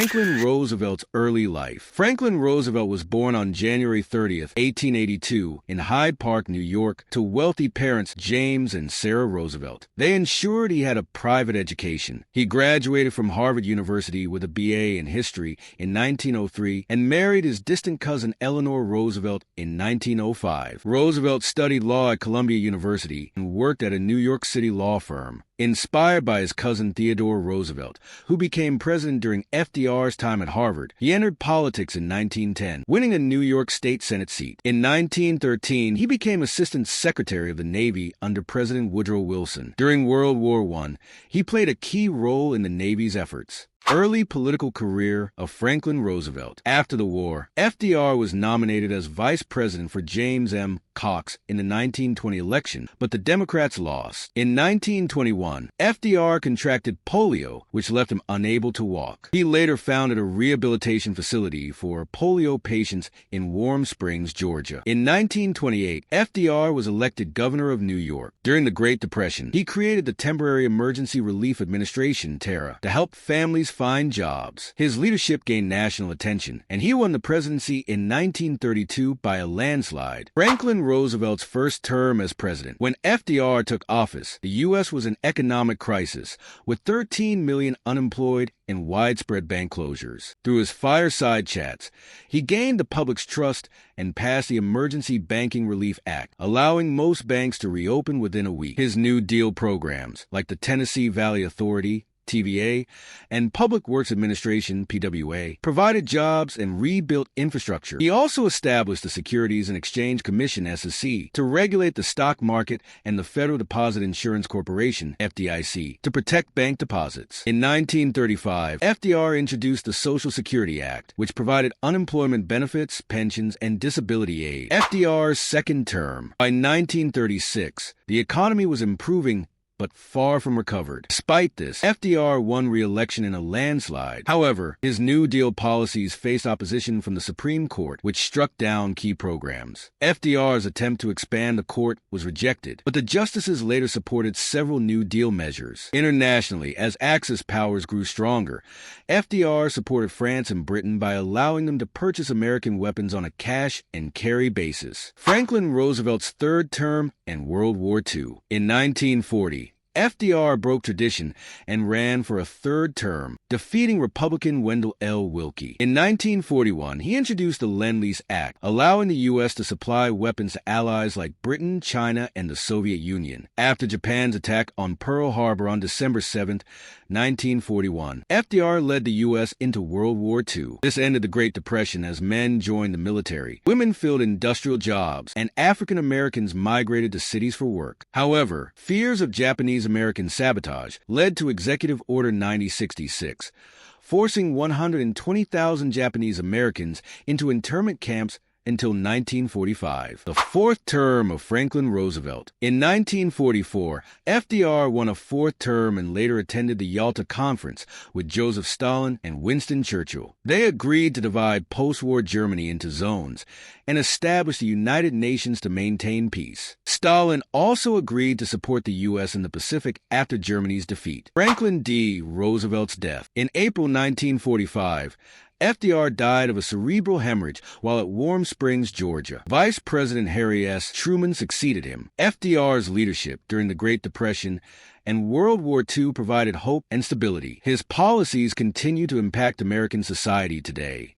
Franklin Roosevelt's early life. Franklin Roosevelt was born on January 30th, 1882, in Hyde Park, New York, to wealthy parents James and Sarah Roosevelt. They ensured he had a private education. He graduated from Harvard University with a BA in history in 1903 and married his distant cousin Eleanor Roosevelt in 1905. Roosevelt studied law at Columbia University and worked at a New York City law firm. Inspired by his cousin Theodore Roosevelt, who became president during FDR's time at Harvard, he entered politics in 1910, winning a New York State Senate seat. In 1913, he became Assistant Secretary of the Navy under President Woodrow Wilson. During World War I, he played a key role in the Navy's efforts. Early political career of Franklin Roosevelt. After the war, FDR was nominated as vice president for James M. Cox in the 1920 election, but the Democrats lost. In 1921, FDR contracted polio, which left him unable to walk. He later founded a rehabilitation facility for polio patients in Warm Springs, Georgia. In 1928, FDR was elected governor of New York. During the Great Depression, he created the Temporary Emergency Relief Administration, TERA, to help families find jobs. His leadership gained national attention, and he won the presidency in 1932 by a landslide. Franklin Roosevelt's first term as president. When FDR took office, the U.S. was in economic crisis, with 13 million unemployed and widespread bank closures. Through his fireside chats, he gained the public's trust and passed the Emergency Banking Relief Act, allowing most banks to reopen within a week. His New Deal programs, like the Tennessee Valley Authority, TVA, and Public Works Administration, PWA, provided jobs and rebuilt infrastructure. He also established the Securities and Exchange Commission, SEC, to regulate the stock market and the Federal Deposit Insurance Corporation, FDIC, to protect bank deposits. In 1935, FDR introduced the Social Security Act, which provided unemployment benefits, pensions, and disability aid. FDR's second term. By 1936, the economy was improving but far from recovered. Despite this, FDR won re-election in a landslide. However, his New Deal policies faced opposition from the Supreme Court, which struck down key programs. FDR's attempt to expand the court was rejected, but the justices later supported several New Deal measures. Internationally, as Axis powers grew stronger, FDR supported France and Britain by allowing them to purchase American weapons on a cash-and-carry basis. Franklin Roosevelt's third term and World War II. In 1940, FDR broke tradition and ran for a third term, defeating Republican Wendell L. Willkie. In 1941, he introduced the Lend-Lease Act, allowing the U.S. to supply weapons to allies like Britain, China, and the Soviet Union. After Japan's attack on Pearl Harbor on December 7, 1941, FDR led the U.S. into World War II. This ended the Great Depression as men joined the military, women filled industrial jobs, and African Americans migrated to cities for work. However, fears of Japanese-American sabotage led to Executive Order 9066, forcing 120,000 Japanese Americans into internment camps until 1945, the fourth term of Franklin Roosevelt. In 1944, FDR won a fourth term and later attended the Yalta Conference with Joseph Stalin and Winston Churchill. They agreed to divide post-war Germany into zones and establish the United Nations to maintain peace. Stalin also agreed to support the U.S. in the Pacific after Germany's defeat. Franklin D. Roosevelt's death. In April 1945, FDR died of a cerebral hemorrhage while at Warm Springs, Georgia. Vice President Harry S. Truman succeeded him. FDR's leadership during the Great Depression and World War II provided hope and stability. His policies continue to impact American society today.